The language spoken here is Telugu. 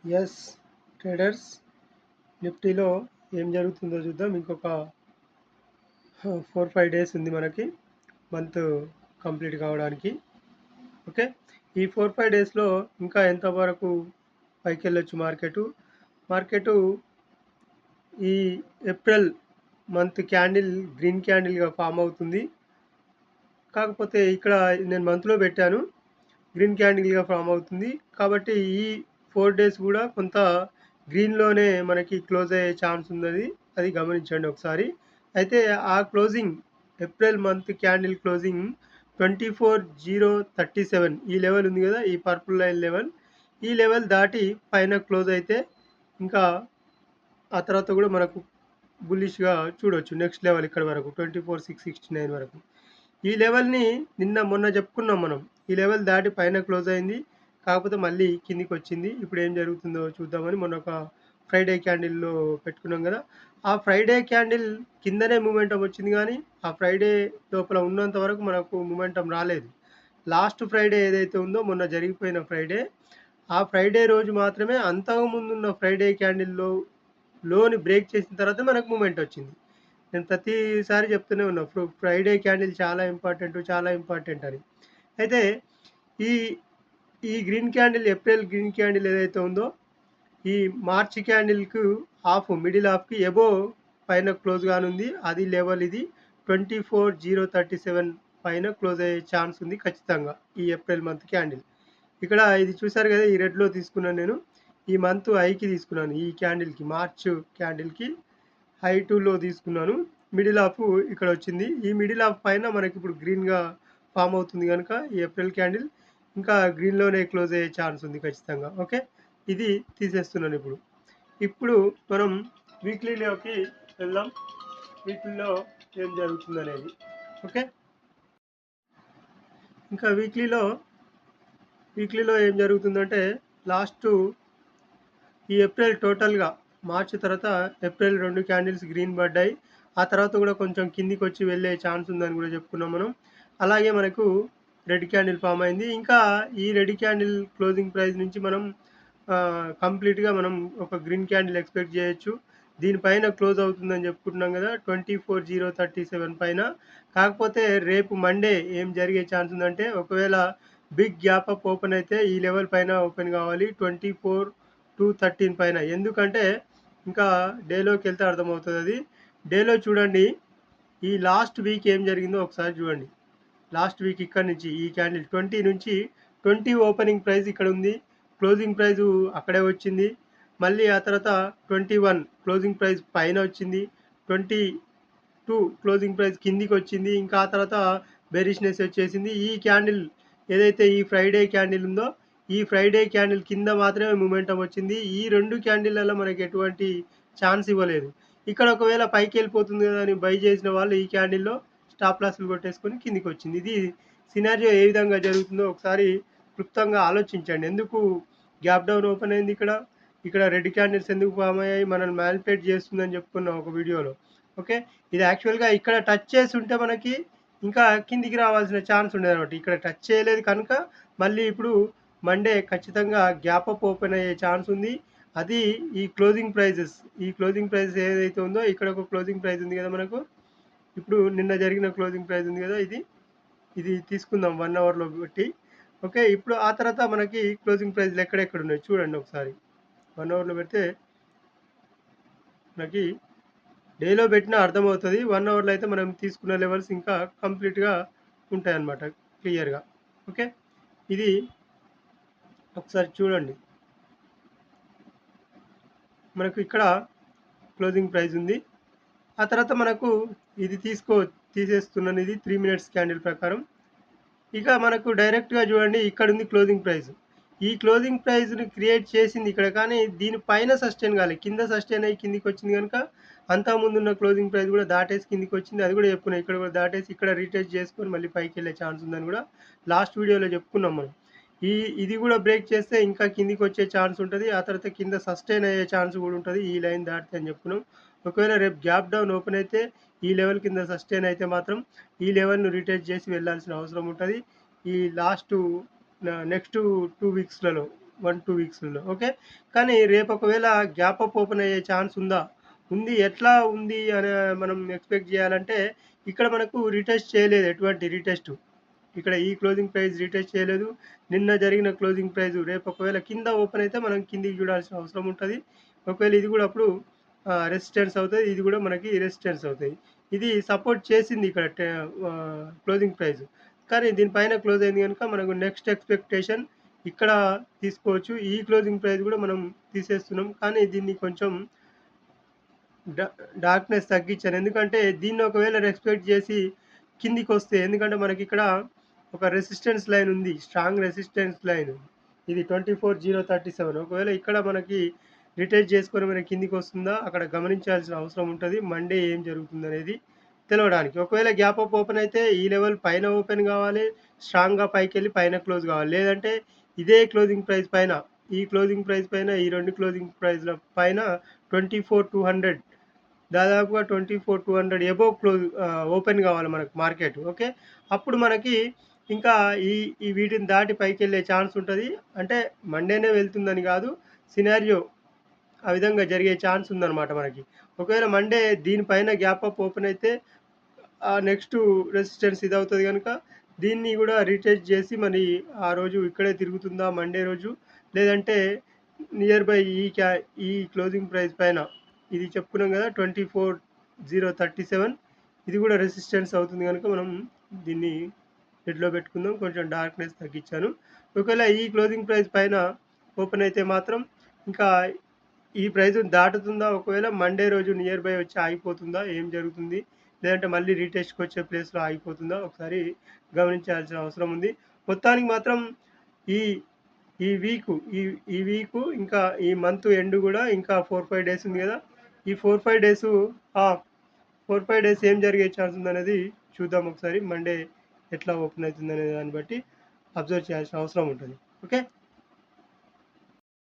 ఎస్ ట్రేడర్స్, నిఫ్టీలో ఏం జరుగుతుందో చూద్దాం. ఇంకొక 4-5 డేస్ ఉంది మనకి మంత్ కంప్లీట్ కావడానికి. ఓకే, ఈ 4-5 డేస్లో ఇంకా ఎంతవరకు పైకి వెళ్ళొచ్చు మార్కెటు ఈ ఏప్రిల్ మంత్ క్యాండిల్ గ్రీన్ క్యాండిల్గా ఫామ్ అవుతుంది. కాకపోతే ఇక్కడ నేను మంత్లో పెట్టాను, గ్రీన్ క్యాండిల్గా ఫామ్ అవుతుంది. కాబట్టి ఈ 4 డేస్ కూడా కొంత గ్రీన్లోనే మనకి క్లోజ్ అయ్యే ఛాన్స్ ఉన్నది, అది గమనించండి ఒకసారి. అయితే ఆ closing April month candle closing 24,037 ఈ లెవెల్ ఉంది కదా, ఈ పర్పుల్ లైన్ లెవెల్, ఈ లెవెల్ దాటి పైన క్లోజ్ అయితే ఇంకా ఆ తర్వాత కూడా మనకు బుల్లిష్గా చూడొచ్చు. నెక్స్ట్ లెవెల్ ఇక్కడ వరకు 24,669 వరకు. ఈ లెవెల్ని మొన్న చెప్పుకున్నాం మనం. ఈ లెవెల్ దాటి పైన క్లోజ్ అయింది, కాకపోతే మళ్ళీ కిందికి వచ్చింది. ఇప్పుడు ఏం జరుగుతుందో చూద్దామని మొన్న ఒక ఫ్రైడే క్యాండిల్లో పెట్టుకున్నాం కదా, ఆ ఫ్రైడే క్యాండిల్ కిందనే మూమెంటం వచ్చింది, కానీ ఆ ఫ్రైడే లోపల ఉన్నంత వరకు మనకు మూమెంటం రాలేదు. లాస్ట్ ఫ్రైడే ఏదైతే ఉందో, మొన్న జరిగిపోయిన ఫ్రైడే, ఆ ఫ్రైడే రోజు మాత్రమే అంతకుముందున్న ఫ్రైడే క్యాండిల్లో లోని బ్రేక్ చేసిన తర్వాత మనకు మూమెంట్ వచ్చింది. నేను ప్రతిసారి చెప్తూనే ఉన్నా, ఫ్రైడే క్యాండిల్ చాలా ఇంపార్టెంట్ అని. అయితే ఈ ఈ green candle, April green candle ఏదైతే ఉందో, ఈ మార్చ్ క్యాండిల్కు మిడిల్ హాఫ్కి ఎబోవ్ పైన క్లోజ్ కానుంది. అది లెవెల్ ఇది 24,037 పైన క్లోజ్ అయ్యే ఛాన్స్ ఉంది ఖచ్చితంగా ఈ ఏప్రిల్ మంత్ క్యాండిల్. ఇక్కడ ఇది చూసారు కదా, ఈ రెడ్లో తీసుకున్నాను నేను. ఈ మంత్ ఐకి తీసుకున్నాను, ఈ క్యాండిల్కి, మార్చ్ క్యాండిల్కి హై టూలో తీసుకున్నాను. మిడిల్ ఆఫ్ ఇక్కడ వచ్చింది. ఈ మిడిల్ ఆఫ్ పైన మనకి ఇప్పుడు గ్రీన్గా ఫామ్ అవుతుంది కనుక ఈ ఏప్రిల్ క్యాండిల్ ఇంకా గ్రీన్లోనే క్లోజ్ అయ్యే ఛాన్స్ ఉంది ఖచ్చితంగా. ఓకే, ఇది తీసేస్తున్నాను. ఇప్పుడు మనం వీక్లీలోకి వెళ్దాం. వీక్లీలో ఏం జరుగుతుంది అనేది. ఓకే, ఇంకా వీక్లీలో ఏం జరుగుతుందంటే, లాస్ట్ ఈ ఏప్రిల్ టోటల్గా మార్చి తర్వాత ఏప్రిల్ 2 క్యాండిల్స్ గ్రీన్ పడ్డాయి. ఆ తర్వాత కూడా కొంచెం కిందికి వచ్చి వెళ్ళే ఛాన్స్ ఉందని కూడా చెప్పుకున్నాం మనం. అలాగే మనకు రెడ్ క్యాండిల్ ఫామ్ అయింది. ఇంకా ఈ రెడ్ క్యాండిల్ క్లోజింగ్ ప్రైస్ నుంచి మనం కంప్లీట్గా మనం ఒక గ్రీన్ క్యాండిల్ ఎక్స్పెక్ట్ చేయొచ్చు. దీనిపైన క్లోజ్ అవుతుందని చెప్పుకుంటున్నాం కదా, 24,037 పైన. కాకపోతే రేపు మండే ఏం జరిగే ఛాన్స్ ఉందంటే, ఒకవేళ బిగ్ గ్యాప్ అప్ ఓపెన్ అయితే ఈ లెవెల్ పైన ఓపెన్ కావాలి, 24,213 పైన. ఎందుకంటే ఇంకా డేలోకి వెళ్తే అర్థమవుతుంది అది. డేలో చూడండి, ఈ లాస్ట్ వీక్ ఏం జరిగిందో ఒకసారి చూడండి. లాస్ట్ వీక్ ఇక్కడ నుంచి ఈ క్యాండిల్ 20 నుంచి 20 ఓపెనింగ్ ప్రైస్ ఇక్కడ ఉంది, క్లోజింగ్ ప్రైస్ అక్కడే వచ్చింది. మళ్ళీ ఆ తర్వాత 21 క్లోజింగ్ ప్రైస్ పైన వచ్చింది, 22 క్లోజింగ్ ప్రైస్ కిందికి వచ్చింది. ఇంకా ఆ తర్వాత బెరిష్నెస్ వచ్చేసింది. ఈ క్యాండిల్ ఏదైతే ఈ ఫ్రైడే క్యాండిల్ ఉందో, ఈ ఫ్రైడే క్యాండిల్ కింద మాత్రమే మూమెంటం వచ్చింది. ఈ 2 క్యాండిల్లలో మనకి ఎటువంటి ఛాన్స్ ఇవ్వలేదు. ఇక్కడ ఒకవేళ పైకి వెళ్ళిపోతుంది కదా అని బై చేసిన వాళ్ళు ఈ క్యాండిల్లో స్టాప్ లాస్లు కొట్టేసుకొని కిందికి వచ్చింది. ఇది సినారియో ఏ విధంగా జరుగుతుందో ఒకసారి క్లుప్తంగా ఆలోచించండి. ఎందుకు గ్యాప్ డౌన్ ఓపెన్ అయింది ఇక్కడ రెడ్ క్యాండిల్స్ ఎందుకు ఫామ్ అయ్యాయి, మనల్ని మ్యానిపులేట్ చేస్తుందని చెప్పుకున్నాం ఒక వీడియోలో. ఓకే, ఇది యాక్చువల్గా ఇక్కడ టచ్ చేసి ఉంటే మనకి ఇంకా కిందికి రావాల్సిన ఛాన్స్ ఉండేది అనమాట. ఇక్కడ టచ్ చేయలేదు కనుక మళ్ళీ ఇప్పుడు మండే ఖచ్చితంగా గ్యాప్ అప్ ఓపెన్ అయ్యే ఛాన్స్ ఉంది. అది ఈ క్లోజింగ్ ప్రైజెస్ ఏదైతే ఉందో, ఇక్కడ ఒక క్లోజింగ్ ప్రైస్ ఉంది కదా మనకు, ఇప్పుడు నిన్న జరిగిన క్లోజింగ్ ప్రైస్ ఉంది కదా, ఇది తీసుకుందాం 1 అవర్లో బట్టి. ఓకే, ఇప్పుడు ఆ తర్వాత మనకి క్లోజింగ్ ప్రైస్లు ఎక్కడెక్కడ ఉన్నాయి చూడండి ఒకసారి. 1 అవర్లో పెడితే మనకి డేలో పెట్టినా అర్థమవుతుంది. 1 అవర్లో అయితే మనం తీసుకున్న లెవెల్స్ ఇంకా కంప్లీట్గా ఉంటాయన్నమాట, క్లియర్గా. ఓకే, ఇది ఒకసారి చూడండి. మనకు ఇక్కడ క్లోజింగ్ ప్రైస్ ఉంది. ఆ తర్వాత మనకు ఇది తీసేస్తున్నాను, ఇది 3 మినిట్స్ క్యాండిల్ ప్రకారం. ఇక మనకు డైరెక్ట్గా చూడండి, ఇక్కడ ఉంది క్లోజింగ్ ప్రైస్. ఈ క్లోజింగ్ ప్రైస్ని క్రియేట్ చేసింది ఇక్కడ, కానీ దీనిపైన సస్టైన్ కాలేదు, కింద సస్టైన్ అయ్యి కిందికి వచ్చింది కనుక అంతకుముందు ఉన్న క్లోజింగ్ ప్రైస్ కూడా దాటేసి కిందికి వచ్చింది. అది కూడా చెప్పుకున్నాం, ఇక్కడ కూడా దాటేసి ఇక్కడ రీటెస్ట్ చేసుకొని మళ్ళీ పైకి వెళ్ళే ఛాన్స్ ఉందని కూడా లాస్ట్ వీడియోలో చెప్పుకున్నాం మనం. ఇది కూడా బ్రేక్ చేస్తే ఇంకా కిందికి వచ్చే ఛాన్స్ ఉంటుంది. ఆ తర్వాత కింద సస్టైన్ అయ్యే ఛాన్స్ కూడా ఉంటుంది ఈ లైన్ దాటితే అని చెప్పుకున్నాం. ఒకవేళ రేపు గ్యాప్ డౌన్ ఓపెన్ అయితే ఈ లెవెల్ కింద సస్టైన్ అయితే మాత్రం ఈ లెవెల్ను రీటెస్ట్ చేసి వెళ్ళాల్సిన అవసరం ఉంటుంది. ఈ నెక్స్ట్ 2 వీక్స్లలో 1-2 వీక్స్‌లో. ఓకే. కానీ రేపు ఒకవేళ గ్యాప్ అప్ ఓపెన్ అయ్యే ఛాన్స్ ఉందా? ఉంది. ఎట్లా ఉంది అని మనం ఎక్స్‌పెక్ట్ జేయాలంటే, ఇక్కడ మనకు రీటెస్ట్ చేయలేదు ఎటువంటి రీటెస్టు. ఇక్కడ ఈ క్లోజింగ్ ప్రైస్ రీటెస్ట్ చేయలేదు. నిన్న జరిగిన క్లోజింగ్ ప్రైస్ రేపు ఒకవేళ కింద ఓపెన్ అయితే మనం కిందికి చూడాల్సిన అవసరం ఉంటది. ఒకవేళ ఇది గూడా అప్పుడు రెసిస్టెన్స్ అవుతది. ఇది గూడా మనకి రెసిస్టెన్స్ అవుతాయి. ఇది సపోర్ట్ చేసింది ఇక్కడ క్లోజింగ్ ప్రైస్. కానీ దీనిపైన క్లోజ్ అయింది గనుక మనకు నెక్స్ట్ ఎక్స్‌పెక్టేషన్ ఇక్కడ తీసుకోవచ్చు. ఈ క్లోజింగ్ ప్రైస్ గూడా మనం తీసేస్తున్నాం. కానీ దీన్ని కొంచెం డా డార్క్‌నెస్ తగ్గించాను. ఎందుకంటే దీన్ని ఒకవేళ రెస్పెక్ట్ చేసి కిందికొస్తే ఎందుకంటే మనకిక్కడ ఒక రెసిస్టెన్స్ లైన్ ఉంది. Strong resistance line. ఇది 24,037 ఒకవేళ ఇక్కడ మనకి రిట్రేస్ చేసుకొని మనకి కిందికొస్తుందా? అక్కడ గమనించాల్సిన అవసరం ఉంటది. మండే ఏం జరుగుతుందనేది తెలవడానికి. ఒకవేళ గ్యాప్ అప్ ఓపెన్ అయితే ఈ లెవెల్ పైన ఓపెన్ కావాలి. స్ట్రాంగ్‌గా పైకెళ్ళి పైన క్లోజ్ కావాలి. లేదంటే ఇదే క్లోజింగ్ ప్రైస్ పైన, ఈ క్లోజింగ్ ప్రైస్ పైన, ఈ 2 క్లోజింగ్ ప్రైస్‌ల పైన 24,200 దాదాపుగా 24,200 అబోవ్ ఓపెన్ కావాలి మనకు మార్కెట్. ఓకే. అప్పుడు మనకి ఇంకా ఈ ఈ వీటిని దాటి పైకెళ్ళే ఛాన్స్ ఉంటది. అంటే మండేనే వెళ్తుందని కాదు. సినారియో ఆ విధంగా జరిగే ఛాన్స్ ఉందన్నమాట మనకి. ఒకవేళ మండే దీనిపైన గ్యాప్ అప్ ఓపెన్ అయితే నెక్స్ట్ రెసిస్టెన్స్ ఇదవుతది గనుక దీన్ని గూడా రీటెస్ట్ చేసి మరి ఆ రోజు ఇక్కడే తిరుగుతుందా మండే రోజు? లేదంటే నియర్ బై ఈ క్లోజింగ్ ప్రైస్ పైన ఇది చెప్పుకున్నాం గదా! 24,037 ఇది గూడా రెసిస్టెన్స్ అవుతుంది గనుక మనం దీన్ని రెడ్‌లో పెట్టుకుందాం. కొంచెం డార్క్‌నెస్ తగ్గించాను. ఒకవేళ ఈ క్లోజింగ్ ప్రైస్ పైన ఓపెన్ అయితే మాత్రం ఇంకా ఈ ప్రైస్‌ని దాటుతుందా? ఒకవేళ మండే రోజు నియర్ బై వచ్చి ఆగిపోతుందా? ఏం జరుగుతుంది? లేదంటే మళ్ళీ రీటెస్ట్‌కొచ్చే ప్లేస్‌లో ఆగిపోతుందా? ఒకసారి గమనించాల్సిన అవసరం ఉంది. మొత్తానికి మాత్రం ఈ ఈ వీకు ఈ ఈ వీకు ఇంకా ఈ మంత్ ఎండ్ గూడా ఇంకా 4, 5 డేస్ ఉంది గదా! ఈ 4, 5 డేసు ఆ! 4, 5 డేస్ ఏం జరిగే ఛాన్స్ ఉందనేది చూద్దాం ఒకసారి. మండే ఎట్లా ఓపెన్ అవుతుందనే దాన్ని బట్టి అబ్జర్వ్ చేయాల్సిన అవసరం ఉంటది. ఓకే.